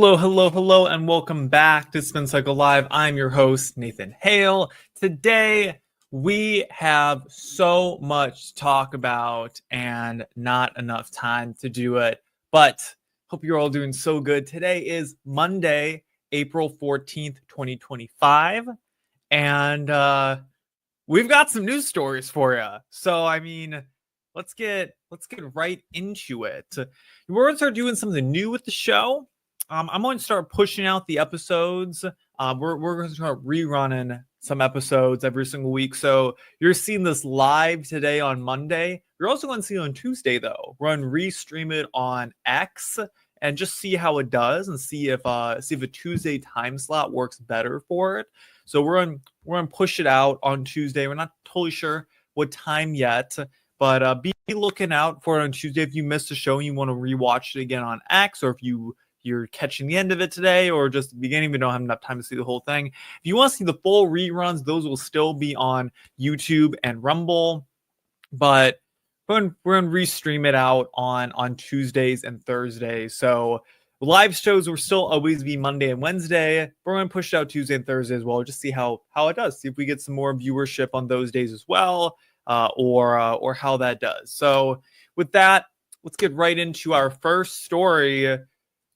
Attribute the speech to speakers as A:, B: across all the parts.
A: Hello, hello, hello, and welcome back to Spin Cycle Live. I'm your host, Nathan Hale. Today, we have so much to talk about and not enough time to do it, but hope you're all doing so good. Today is Monday, April 14th, 2025, and we've got some news stories for you. So, let's get right into it. We're going to start doing something new with the show. I'm going to start pushing out the episodes. We're going to start rerunning some episodes every single week. So you're seeing this live today on Monday. You're also going to see it on Tuesday, though. We're going to restream it on X and just see how it does and see if a Tuesday time slot works better for it. So we're going to push it out on Tuesday. We're not totally sure what time yet, but be looking out for it on Tuesday. If you missed the show and you want to rewatch it again on X, or if you're catching the end of it today or just the beginning but don't have enough time to see the whole thing. If you want to see the full reruns, those will still be on YouTube and Rumble. But we're going to restream it out on Tuesdays and Thursdays. So live shows will still always be Monday and Wednesday. We're going to push it out Tuesday and Thursday as well. Just see how it does. See if we get some more viewership on those days as well, or how that does. So with that, let's get right into our first story.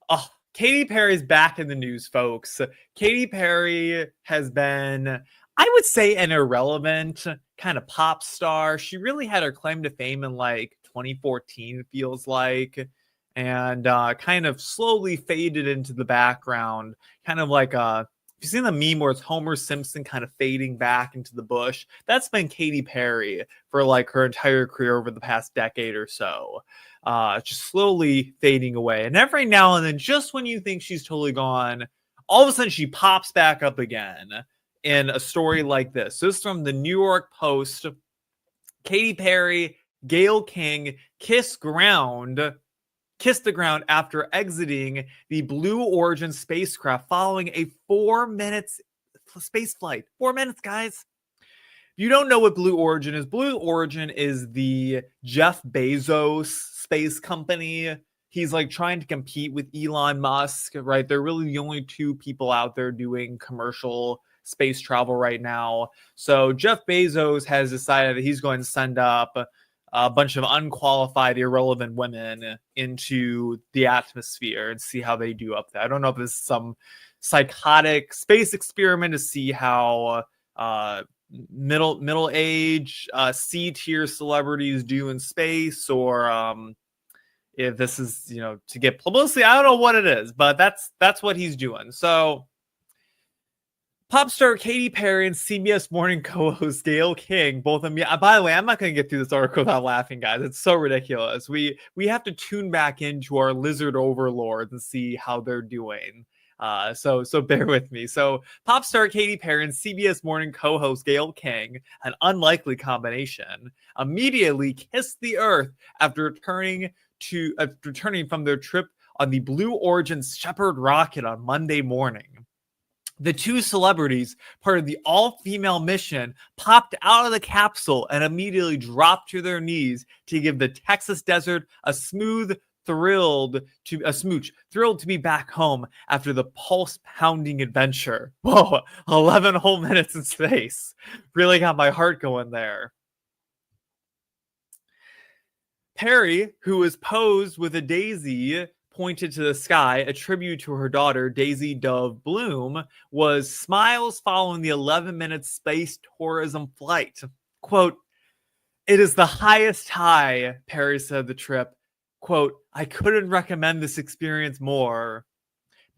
A: Oh, Katy Perry's back in the news, folks. Katy Perry has been, I would say, an irrelevant kind of pop star. She really had her claim to fame in like 2014, it feels like, and kind of slowly faded into the background. Kind of like if you've seen the meme where it's Homer Simpson kind of fading back into the bush, that's been Katy Perry for like her entire career over the past decade or so. Just slowly fading away. And every now and then, just when you think she's totally gone, all of a sudden she pops back up again in a story like this. This is from the New York Post. Katy Perry, Gayle King kiss the ground after exiting the Blue Origin spacecraft following a 4-minute space flight. 4 minutes, guys. You don't know what Blue Origin is. Blue Origin is the Jeff Bezos space company. He's like trying to compete with Elon Musk, right? They're really the only two people out there doing commercial space travel right now. So Jeff Bezos has decided that he's going to send up a bunch of unqualified, irrelevant women into the atmosphere and see how they do up there. I don't know if this is some psychotic space experiment to see how middle age C-tier celebrities do in space, or if this is to get publicity. I don't know what it is, but that's what he's doing. So pop star Katy Perry and CBS Morning co-host Gayle King, both of them. By the way, I'm not going to get through this article without laughing, guys. It's so ridiculous. We have to tune back into our lizard overlords and see how they're doing. So bear with me. So pop star Katy Perry and CBS Morning co-host Gayle King, an unlikely combination, immediately kissed the earth after returning from their trip on the Blue Origin Shepard rocket on Monday morning. The two celebrities, part of the all-female mission, popped out of the capsule and immediately dropped to their knees to give the Texas desert a thrilled to be back home after the pulse-pounding adventure. Whoa, 11 whole minutes in space. Really got my heart going there. Perry, who was posed with a daisy pointed to the sky, a tribute to her daughter, Daisy Dove Bloom, was smiles following the 11-minute space tourism flight. Quote, "It is the highest high," Perry said of the trip. Quote, "I couldn't recommend this experience more."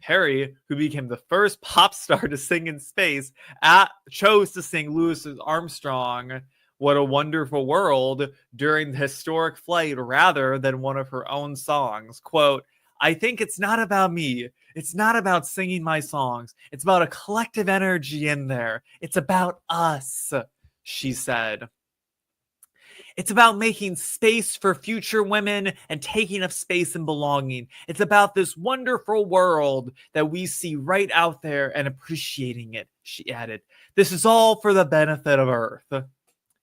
A: Perry, who became the first pop star to sing in space, chose to sing Louis Armstrong, "What a Wonderful World," during the historic flight rather than one of her own songs. Quote, "I think it's not about me. It's not about singing my songs. It's about a collective energy in there. It's about us," she said. "It's about making space for future women and taking up space and belonging. It's about this wonderful world that we see right out there and appreciating it," she added. "This is all for the benefit of Earth."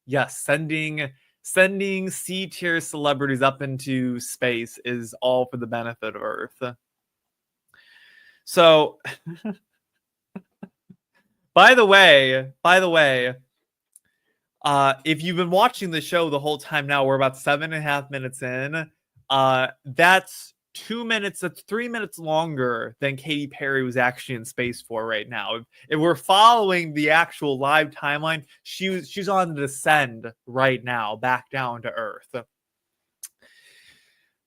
A: Yes, sending C-tier celebrities up into space is all for the benefit of Earth. So, by the way, if you've been watching the show the whole time now, we're about 7.5 minutes in. That's 2 minutes, that's 3 minutes longer than Katy Perry was actually in space for right now. If we're following the actual live timeline, she's on the descend right now, back down to Earth.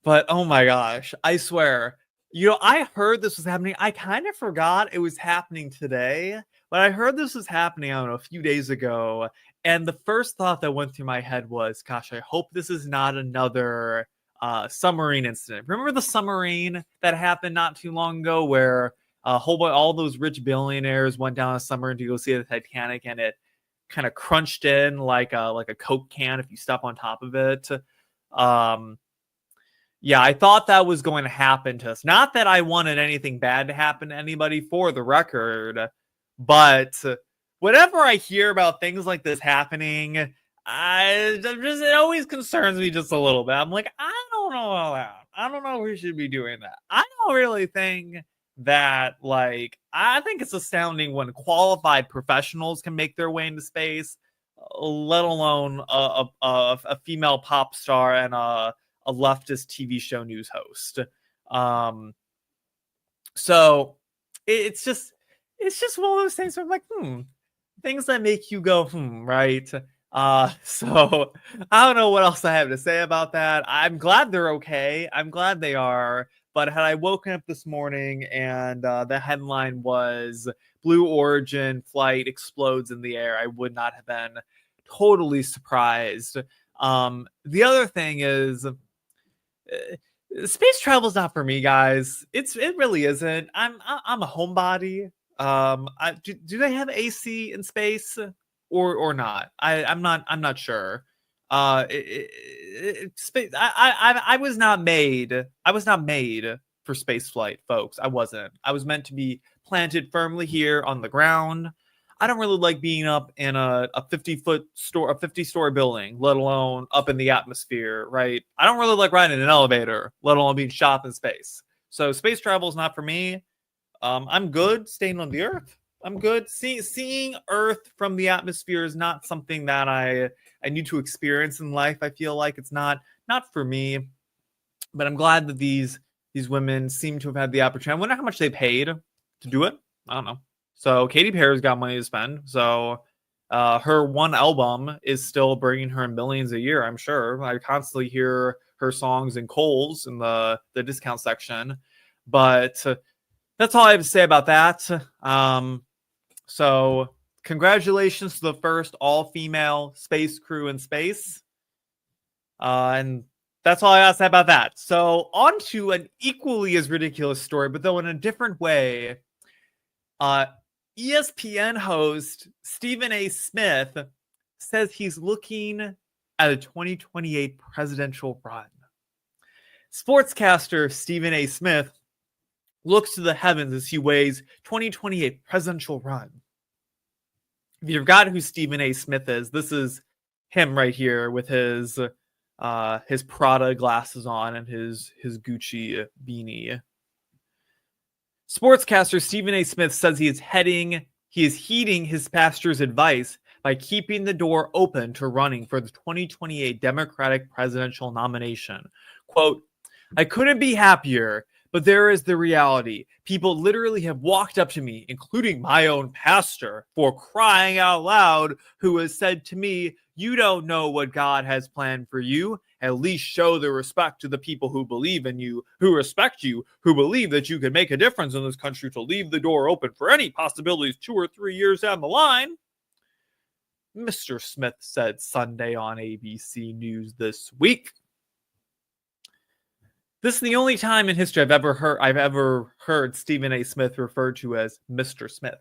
A: But oh my gosh, I swear, I heard this was happening. I kind of forgot it was happening today, but I heard this was happening, I don't know, a few days ago. And the first thought that went through my head was, gosh, I hope this is not another submarine incident. Remember the submarine that happened not too long ago where all those rich billionaires went down a submarine to go see the Titanic, and it kind of crunched in like a Coke can if you step on top of it. Yeah, I thought that was going to happen to us. Not that I wanted anything bad to happen to anybody, for the record, but whenever I hear about things like this happening, it always concerns me just a little bit. I'm like, I don't know about that. I don't know if we should be doing that. I don't really think that, I think it's astounding when qualified professionals can make their way into space, let alone a female pop star and a leftist TV show news host. So it's just one of those things where I'm like, things that make you go, right? So I don't know what else I have to say about that. I'm glad they're okay. I'm glad they are. But had I woken up this morning and the headline was Blue Origin flight explodes in the air, I would not have been totally surprised. The other thing is, space travel is not for me, guys. It really isn't. I'm a homebody. Do they have AC in space or not? I'm not sure. Space. I was not made. I was not made for space flight, folks. I wasn't. I was meant to be planted firmly here on the ground. I don't really like being up in a 50-story building, let alone up in the atmosphere, right? I don't really like riding an elevator, let alone being shot in space. So space travel is not for me. I'm good staying on the Earth. I'm good. Seeing Earth from the atmosphere is not something that I need to experience in life. I feel like it's not for me. But I'm glad that these women seem to have had the opportunity. I wonder how much they paid to do it. I don't know. So Katy Perry's got money to spend. So her one album is still bringing her millions a year, I'm sure. I constantly hear her songs in Kohl's in the discount section. But that's all I have to say about that. So congratulations to the first all-female space crew in space. And that's all I got to say about that. So on to an equally as ridiculous story, but though in a different way. ESPN host Stephen A. Smith says he's looking at a 2028 presidential run. Sportscaster Stephen A. Smith looks to the heavens as he weighs 2028 presidential run. If you forgot who Stephen A. Smith is, this is him right here with his Prada glasses on and his Gucci beanie. Sportscaster Stephen A. Smith says he is heeding his pastor's advice by keeping the door open to running for the 2028 Democratic presidential nomination. Quote, I couldn't be happier, but there is the reality. People literally have walked up to me, including my own pastor, for crying out loud, who has said to me, you don't know what God has planned for you. At least show the respect to the people who believe in you, who respect you, who believe that you can make a difference in this country, to leave the door open for any possibilities 2 or 3 years down the line. Mr. Smith said Sunday on ABC News this week. This is the only time in history I've ever heard Stephen A. Smith referred to as Mr. Smith.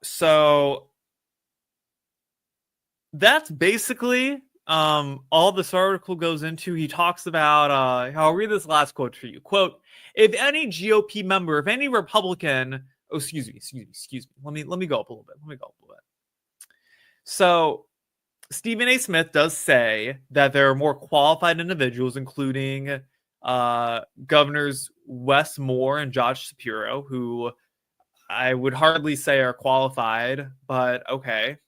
A: So that's basically all this article goes into. He talks about, I'll read this last quote for you. Quote, if any GOP member, if any Republican, excuse me. Let me go up a little bit. So Stephen A. Smith does say that there are more qualified individuals, including Governors Wes Moore and Josh Shapiro, who I would hardly say are qualified, but okay.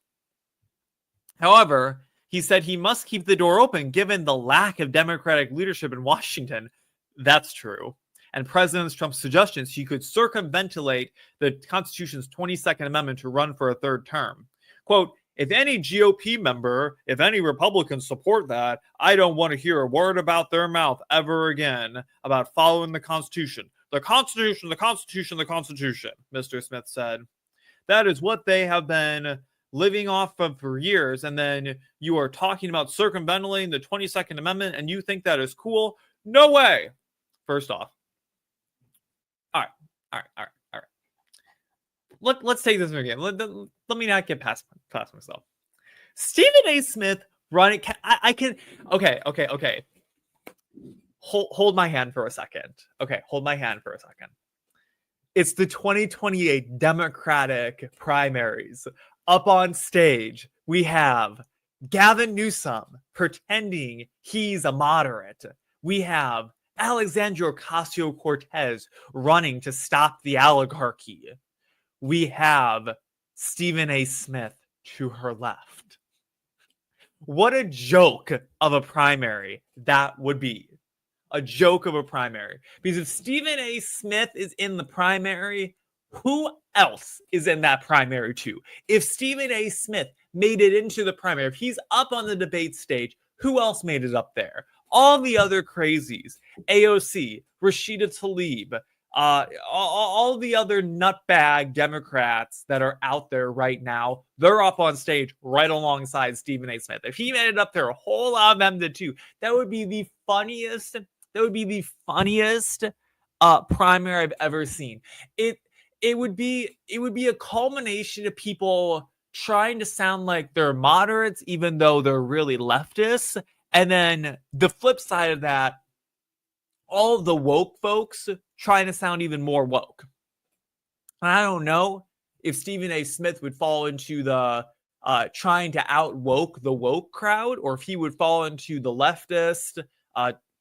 A: However, he said he must keep the door open given the lack of Democratic leadership in Washington. That's true. And President Trump's suggestions he could circumventilate the Constitution's 22nd Amendment to run for a third term. Quote, if any GOP member, if any Republicans support that, I don't want to hear a word about their mouth ever again about following the Constitution. The Constitution, the Constitution, the Constitution, Mr. Smith said. That is what they have been living off of for years. And then you are talking about circumventing the 22nd Amendment and you think that is cool? No way. First off. All right. Let's take this again. Let me not get past myself. Stephen A. Smith running. I can. Okay. Hold my hand for a second. Okay, hold my hand for a second. It's the 2028 Democratic primaries. Up on stage, we have Gavin Newsom pretending he's a moderate. We have Alexandria Ocasio-Cortez running to stop the oligarchy. We have Stephen A. Smith to her left. What a joke of a primary that would be. A joke of a primary. Because if Stephen A. Smith is in the primary, who else is in that primary too? If Stephen A. Smith made it into the primary, if he's up on the debate stage, who else made it up there? All the other crazies, AOC, Rashida Tlaib, all the other nutbag Democrats that are out there right now, they're up on stage right alongside Stephen A. Smith. If he made it up there, a whole lot of them did too. That would be the funniest. That would be the funniest primary I've ever seen. It would be a culmination of people trying to sound like they're moderates, even though they're really leftists. And then the flip side of that, all of the woke folks trying to sound even more woke. And I don't know if Stephen A. Smith would fall into the trying to out woke the woke crowd, or if he would fall into the leftist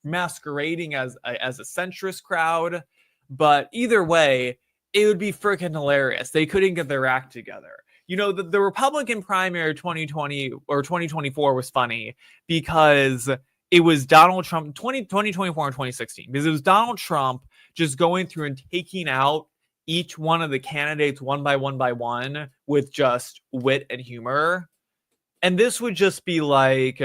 A: masquerading as a centrist crowd. But either way, it would be freaking hilarious. They couldn't get their act together. You know, the Republican primary 2020 or 2024 was funny because it was Donald Trump, 2024 and 2016, because it was Donald Trump just going through and taking out each one of the candidates one by one with just wit and humor. And this would just be like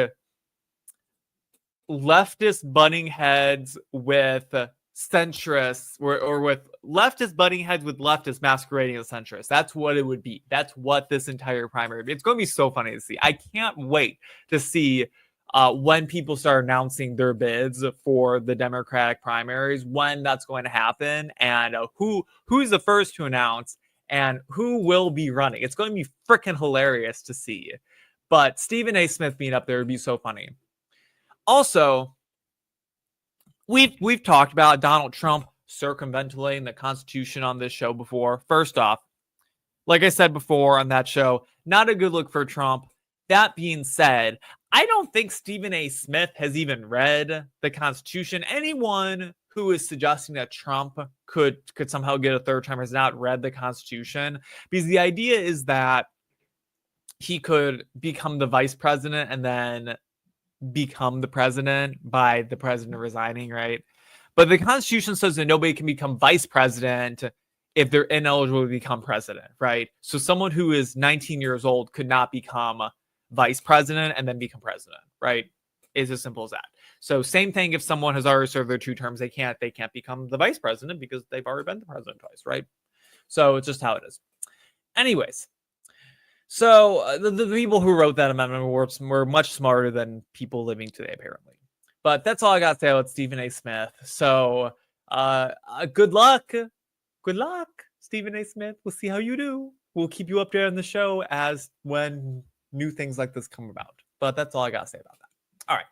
A: leftist butting heads with centrists, or with leftist butting heads with leftists masquerading as centrists. That's what it would be. That's what this entire primary would be. It's going to be so funny to see. I can't wait to see when people start announcing their bids for the Democratic primaries, when that's going to happen, and who's the first to announce and who will be running. It's going to be freaking hilarious to see. But Stephen A. Smith being up there would be so funny. Also, we've talked about Donald Trump circumventing the Constitution on this show before. First off, like I said before on that show, not a good look for Trump. That being said, I don't think Stephen A. Smith has even read the Constitution. Anyone who is suggesting that Trump could somehow get a third term has not read the Constitution, because the idea is that he could become the vice president and then become the president by the president resigning, right? But the Constitution says that nobody can become vice president if they're ineligible to become president, right? So someone who is 19 years old could not become vice president and then become president, right? It's as simple as that. So same thing if someone has already served their 2 terms, they can't become the vice president because they've already been the president twice, right? So it's just how it is. Anyways, so the people who wrote that amendment were much smarter than people living today, apparently. But that's all I got to say about Stephen A. Smith. So good luck. Good luck, Stephen A. Smith. We'll see how you do. We'll keep you updated on the show as when new things like this come about. But that's all I got to say about that. All right.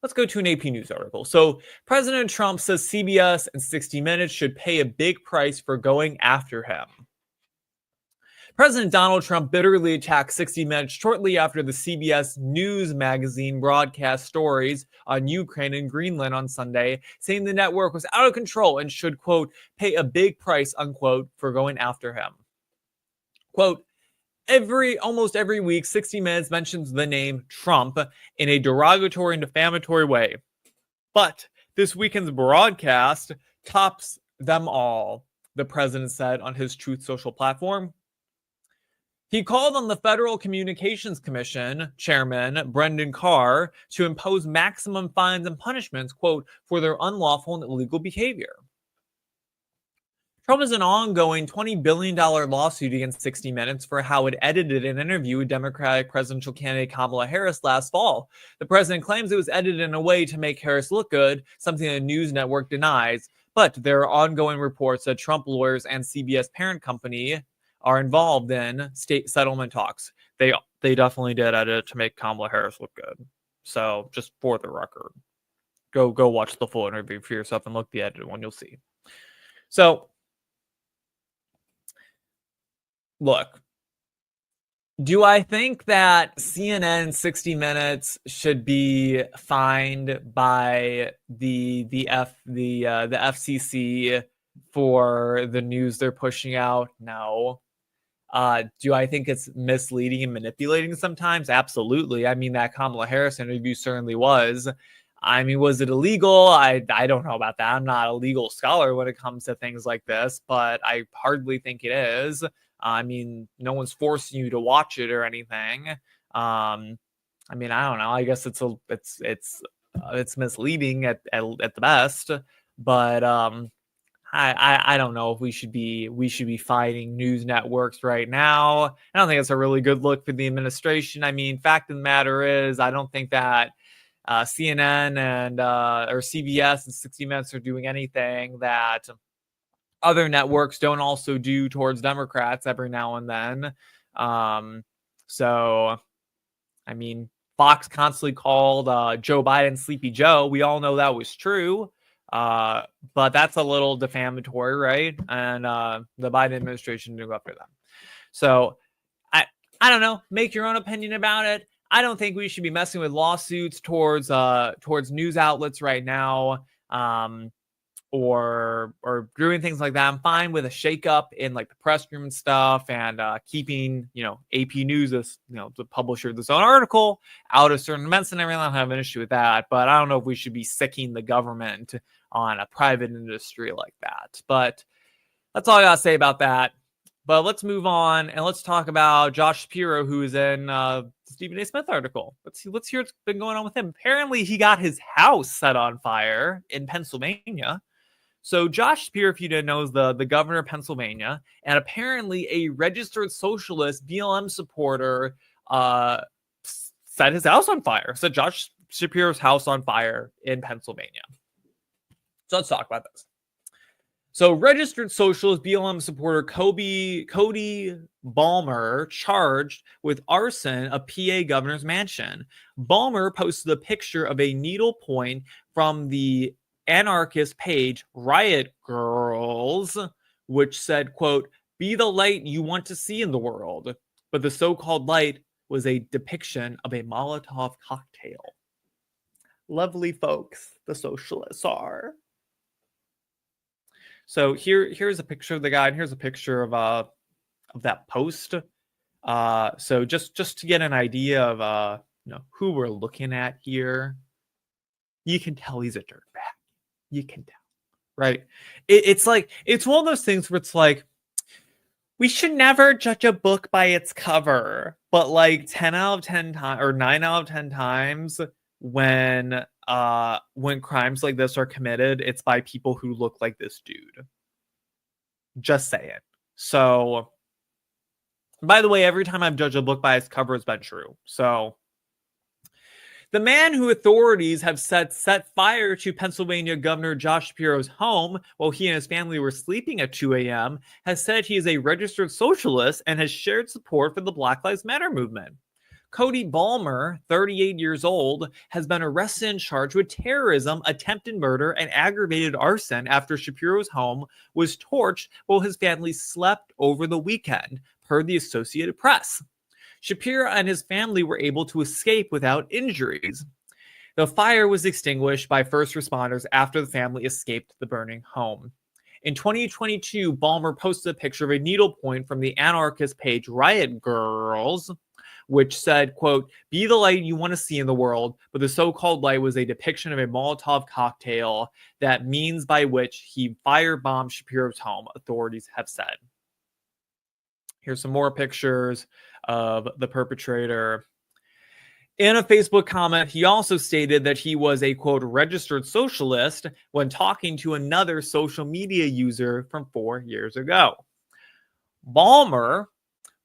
A: Let's go to an AP News article. So President Trump says CBS and 60 Minutes should pay a big price for going after him. President Donald Trump bitterly attacked 60 Minutes shortly after the CBS News magazine broadcast stories on Ukraine and Greenland on Sunday, saying the network was out of control and should, quote, pay a big price, unquote, for going after him. Quote, almost every week, 60 Minutes mentions the name Trump in a derogatory and defamatory way. But this weekend's broadcast tops them all, the president said on his Truth Social platform. He called on the Federal Communications Commission chairman, Brendan Carr, to impose maximum fines and punishments, quote, for their unlawful and illegal behavior. Trump has an ongoing $20 billion lawsuit against 60 Minutes for how it edited an interview with Democratic presidential candidate Kamala Harris last fall. The president claims it was edited in a way to make Harris look good, something the news network denies. But there are ongoing reports that Trump lawyers and CBS parent company are involved in state settlement talks. They definitely did edit it to make Kamala Harris look good. So just for the record, go watch the full interview for yourself and look the edited one. You'll see. So look, do I think that CNN 60 Minutes should be fined by the FCC for the news they're pushing out? No. Do I think it's misleading and manipulating sometimes? Absolutely. I mean, that Kamala Harris interview certainly was. I mean, was it illegal? I don't know about that. I'm not a legal scholar when it comes to things like this, but I hardly think it is. I mean, no one's forcing you to watch it or anything. I mean, I don't know. I guess it's misleading at the best, but I don't know if we should be fighting news networks right now. I don't think it's a really good look for the administration. I mean, fact of the matter is, I don't think that CNN and or CBS and 60 Minutes are doing anything that other networks don't also do towards Democrats every now and then. So, I mean, Fox constantly called Joe Biden Sleepy Joe. We all know that was true. But that's a little defamatory, right? And the Biden administration didn't go after them. So I don't know. Make your own opinion about it. I don't think we should be messing with lawsuits towards news outlets right now, or doing things like that. I'm fine with a shakeup in like the press room and stuff, and keeping AP News, as the publisher of this own article, out of certain events and everything. I don't have an issue with that, but I don't know if we should be sicking the government on a private industry like that. But that's all I gotta say about that. But let's move on and let's talk about Josh Shapiro, who is in the Stephen A. Smith article. Let's hear what's been going on with him. Apparently, he got his house set on fire in Pennsylvania. So Josh Shapiro, if you didn't know, is the governor of Pennsylvania, and apparently a registered socialist BLM supporter set his house on fire. Set Josh Shapiro's house on fire in Pennsylvania. So let's talk about this. So registered socialist BLM supporter Cody Balmer charged with arson of PA governor's mansion. Balmer posted a picture of a needlepoint from the anarchist page Riot Girls, which said, quote, "Be the light you want to see in the world." But the so-called light was a depiction of a Molotov cocktail. Lovely folks, the socialists are. So here's a picture of the guy, and here's a picture of that post. So just to get an idea of who we're looking at here, you can tell he's a dirtbag. You can tell, right? It's like, it's one of those things where it's like, we should never judge a book by its cover, but like 10 out of 10 times or 9 out of 10 times when crimes like this are committed, it's by people who look like this dude. Just saying. So, by the way, every time I've judged a book by its cover, it's been true. So, the man who authorities have set fire to Pennsylvania Governor Josh Shapiro's home while he and his family were sleeping at 2 a.m. has said he is a registered socialist and has shared support for the Black Lives Matter movement. Cody Balmer, 38 years old, has been arrested and charged with terrorism, attempted murder, and aggravated arson after Shapiro's home was torched while his family slept over the weekend, per the Associated Press. Shapiro and his family were able to escape without injuries. The fire was extinguished by first responders after the family escaped the burning home. In 2022, Balmer posted a picture of a needlepoint from the anarchist page Riot Girls, which said, quote, "Be the light you want to see in the world," but the so-called light was a depiction of a Molotov cocktail, that means by which he firebombed Shapiro's home, authorities have said. Here's some more pictures of the perpetrator. In a Facebook comment, he also stated that he was a, quote, "registered socialist" when talking to another social media user from 4 years ago. Balmer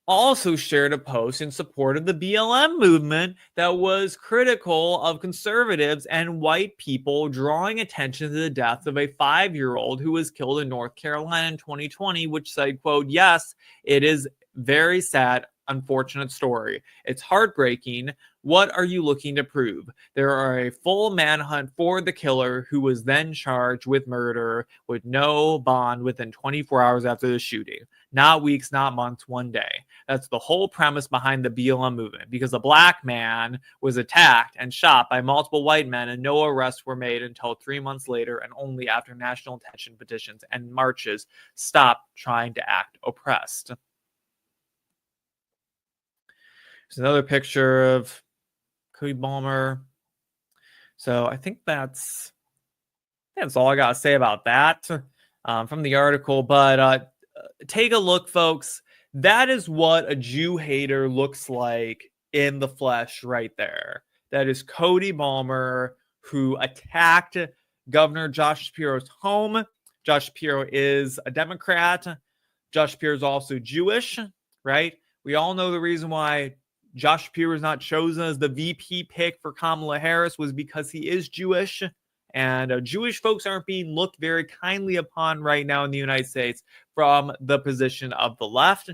A: also shared a post in support of the BLM movement that was critical of conservatives and white people, drawing attention to the death of a 5-year-old who was killed in North Carolina in 2020, which said, quote, "Yes, it is very sad, unfortunate story. It's heartbreaking. What are you looking to prove? There are a full manhunt for the killer, who was then charged with murder with no bond within 24 hours after the shooting. Not weeks, not months, one day." That's the whole premise behind the BLM movement, because a black man was attacked and shot by multiple white men and no arrests were made until 3 months later, and only after national attention petitions and marches stopped trying to act oppressed. There's another picture of Cody Balmer. So I think that's all I got to say about that from the article. But take a look, folks. That is what a Jew hater looks like in the flesh right there. That is Cody Balmer, who attacked Governor Josh Shapiro's home. Josh Shapiro is a Democrat. Josh Shapiro is also Jewish, right? We all know the reason why Josh Shapiro was not chosen as the VP pick for Kamala Harris was because he is Jewish, and Jewish folks aren't being looked very kindly upon right now in the United States from the position of the left.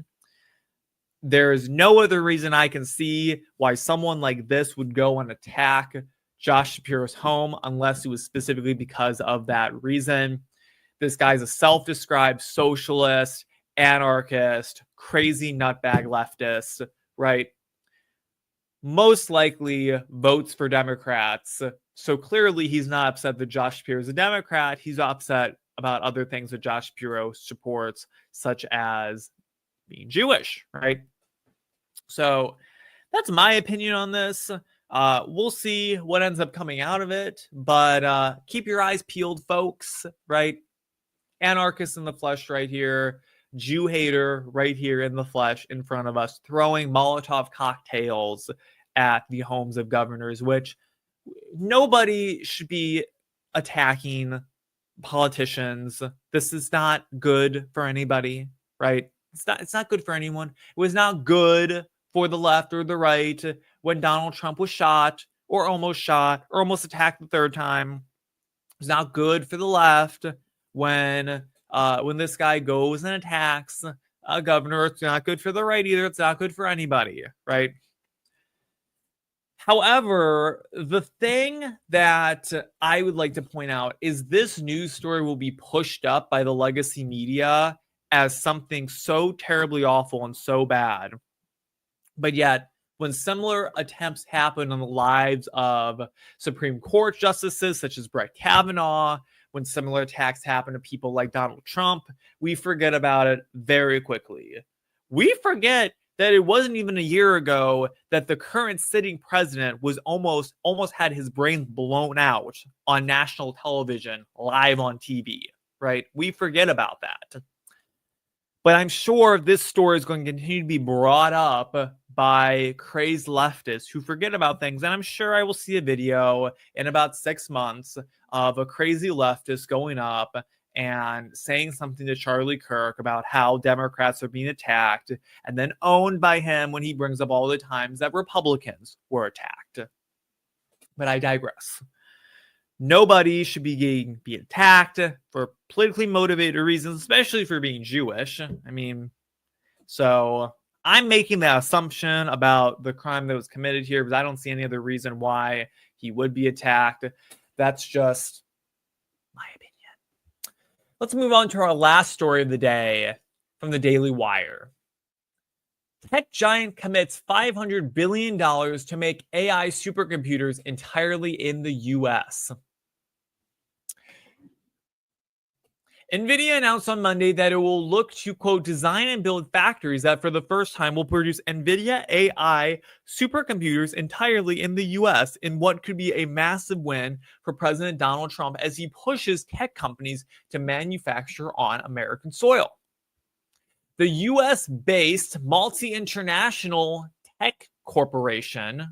A: There is no other reason I can see why someone like this would go and attack Josh Shapiro's home unless it was specifically because of that reason. This guy's a self-described socialist, anarchist, crazy nutbag leftist, right? Most likely votes for Democrats. So clearly he's not upset that Josh Shapiro is a Democrat. He's upset about other things that Josh Shapiro supports, such as being Jewish, right? So that's my opinion on this. We'll see what ends up coming out of it, but keep your eyes peeled, folks, right? Anarchist in the flesh right here. Jew hater right here in the flesh in front of us, throwing Molotov cocktails at the homes of governors, which nobody should be attacking politicians. This is not good for anybody, right? It's not good for anyone. It was not good for the left or the right when Donald Trump was shot or almost attacked the third time. It's not good for the left when this guy goes and attacks a governor. It's not good for the right either. It's not good for anybody, right? However, the thing that I would like to point out is this news story will be pushed up by the legacy media as something so terribly awful and so bad. But yet, when similar attempts happen on the lives of Supreme Court justices such as Brett Kavanaugh, when similar attacks happen to people like Donald Trump, we forget about it very quickly. We forget that it wasn't even a year ago that the current sitting president was almost had his brains blown out on national television, live on TV, right? We forget about that. But I'm sure this story is going to continue to be brought up by crazed leftists who forget about things. And I'm sure I will see a video in about 6 months of a crazy leftist going up and saying something to Charlie Kirk about how Democrats are being attacked, and then owned by him when he brings up all the times that Republicans were attacked. But I digress. Nobody should be attacked for politically motivated reasons, especially for being Jewish. I mean, so I'm making that assumption about the crime that was committed here, because I don't see any other reason why he would be attacked. That's just my opinion. Let's move on to our last story of the day from the Daily Wire. Tech giant commits $500 billion to make AI supercomputers entirely in the US. NVIDIA announced on Monday that it will look to, quote, design and build factories that for the first time will produce NVIDIA AI supercomputers entirely in the US in what could be a massive win for President Donald Trump as he pushes tech companies to manufacture on American soil. The US-based multinational tech corporation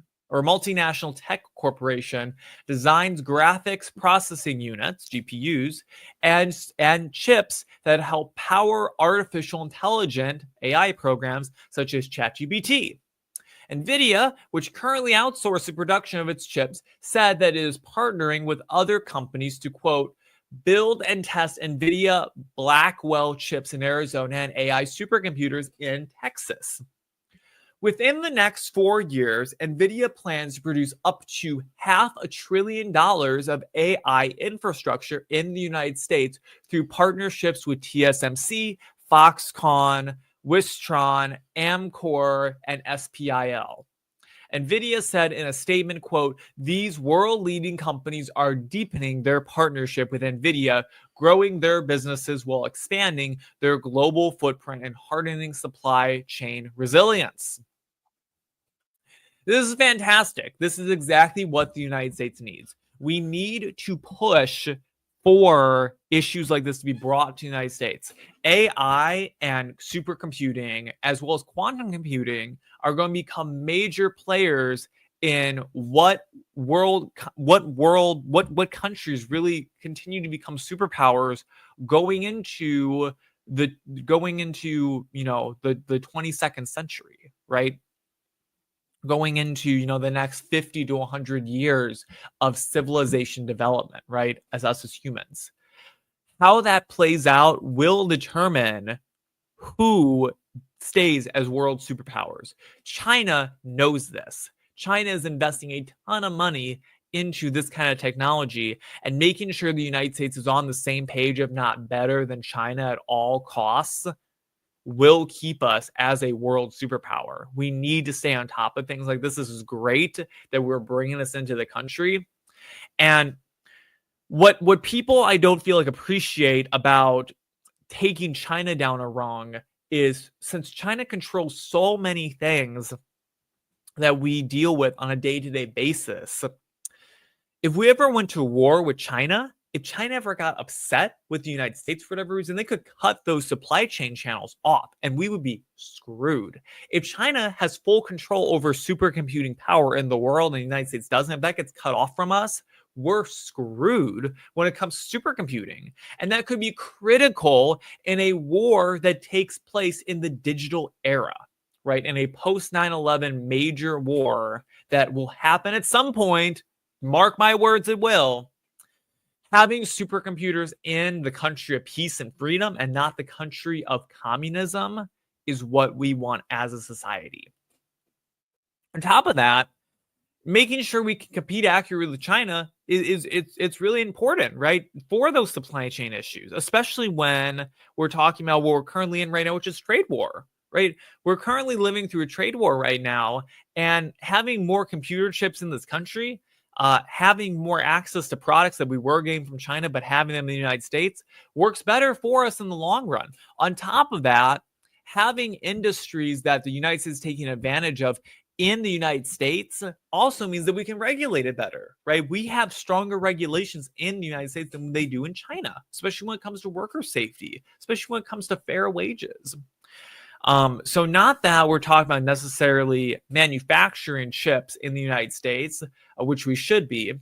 A: designs graphics processing units, GPUs, and chips that help power artificial intelligent AI programs such as ChatGPT. NVIDIA, which currently outsources the production of its chips, said that it is partnering with other companies to, quote, build and test NVIDIA Blackwell chips in Arizona and AI supercomputers in Texas. Within the next 4 years, NVIDIA plans to produce up to $500 billion of AI infrastructure in the United States through partnerships with TSMC, Foxconn, Wistron, Amkor, and SPIL. NVIDIA said in a statement, quote, these world-leading companies are deepening their partnership with NVIDIA, growing their businesses while expanding their global footprint and hardening supply chain resilience. This is fantastic. This is exactly what the United States needs. We need to push for issues like this to be brought to the United States. AI and supercomputing, as well as quantum computing, are going to become major players in what countries really continue to become superpowers going into the 22nd century, right? Going into, the next 50 to 100 years of civilization development, right? As us as humans. How that plays out will determine who stays as world superpowers. China knows this. China is investing a ton of money into this kind of technology and making sure the United States is on the same page, if not better than China at all costs, will keep us as a world superpower. We need to stay on top of things like this. This is great that we're bringing this into the country. And what people I don't feel like appreciate about taking China down a rung is, since China controls so many things that we deal with on a day-to-day basis, if we ever went to war with China, if China ever got upset with the United States for whatever reason, they could cut those supply chain channels off and we would be screwed. If China has full control over supercomputing power in the world and the United States doesn't, if that gets cut off from us, we're screwed when it comes to supercomputing. And that could be critical in a war that takes place in the digital era, right? In a post 9/11 major war that will happen at some point, mark my words, it will. Having supercomputers in the country of peace and freedom and not the country of communism is what we want as a society. On top of that, making sure we can compete accurately with China it's really important, right? For those supply chain issues, especially when we're talking about what we're currently in right now, which is trade war, right? We're currently living through a trade war right now, and having more computer chips in this country, having more access to products that we were getting from China, but having them in the United States works better for us in the long run. On top of that, having industries that the United States is taking advantage of in the United States also means that we can regulate it better, right? We have stronger regulations in the United States than they do in China, especially when it comes to worker safety, especially when it comes to fair wages. So not that we're talking about necessarily manufacturing chips in the United States, which we should be,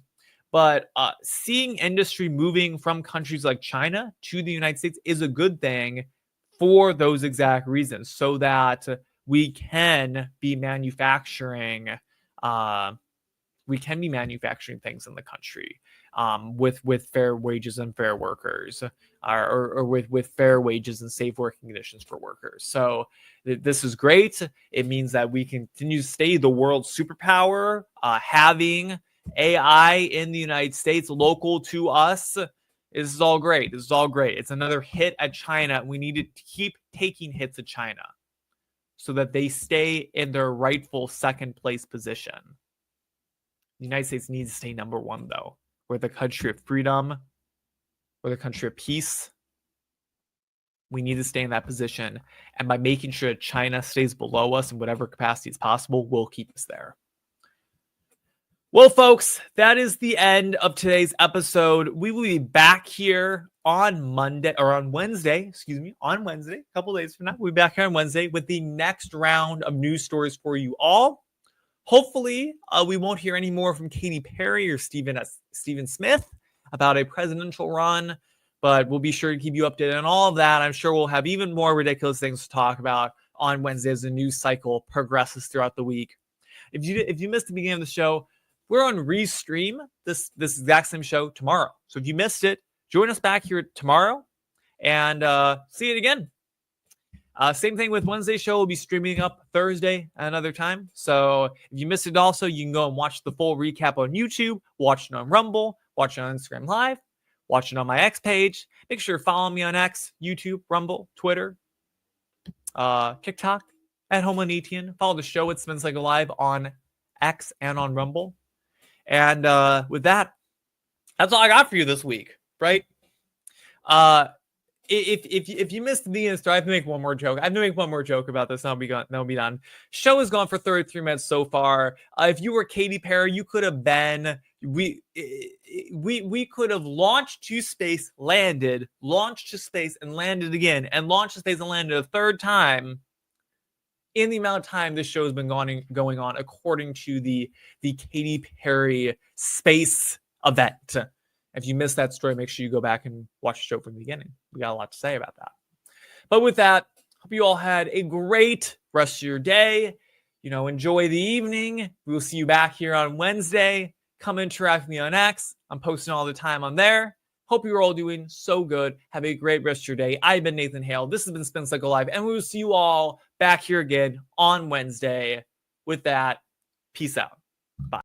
A: but seeing industry moving from countries like China to the United States is a good thing for those exact reasons, so that we can be manufacturing things in the country. with fair wages and fair workers, or with fair wages and safe working conditions for workers. So this is great. It means that we continue to stay the world superpower, having AI in the United States local to us. This is all great. This is all great. It's another hit at China. We need to keep taking hits at China so that they stay in their rightful second place position. The United States needs to stay number one, though. We're the country of freedom. We're the country of peace. We need to stay in that position. And by making sure that China stays below us in whatever capacity is possible, we'll keep us there. Well, folks, that is the end of today's episode. We will be back here on Wednesday, a couple days from now. We'll be back here on Wednesday with the next round of news stories for you all. Hopefully, we won't hear any more from Katy Perry or Stephen Smith about a presidential run, but we'll be sure to keep you updated on all of that. I'm sure we'll have even more ridiculous things to talk about on Wednesday as the news cycle progresses throughout the week. If you missed the beginning of the show, we're on Restream this exact same show tomorrow. So if you missed it, join us back here tomorrow and see it again. Same thing with Wednesday's show. We'll be streaming up Thursday at another time. So if you missed it also, you can go and watch the full recap on YouTube, watch it on Rumble, watch it on Instagram Live, watch it on my X page. Make sure to follow me on X, YouTube, Rumble, Twitter, TikTok, at Homo18. Follow the show at Spin Cycle Live on X and on Rumble. And with that, that's all I got for you this week, right? If you missed the beginning of the story, I have to make one more joke. I have to make one more joke about this, and I'll be done. Show has gone for 33 minutes so far. If you were Katy Perry, you could have been. We could have launched to space, landed, launched to space, and landed again, and launched to space and landed a third time. In the amount of time this show has been going on, according to the Katy Perry space event. If you missed that story, make sure you go back and watch the show from the beginning. We got a lot to say about that. But with that, hope you all had a great rest of your day. Enjoy the evening. We will see you back here on Wednesday. Come interact with me on X. I'm posting all the time on there. Hope you're all doing so good. Have a great rest of your day. I've been Nathan Hale. This has been Spin Cycle Live, and we will see you all back here again on Wednesday. With that, peace out. Bye.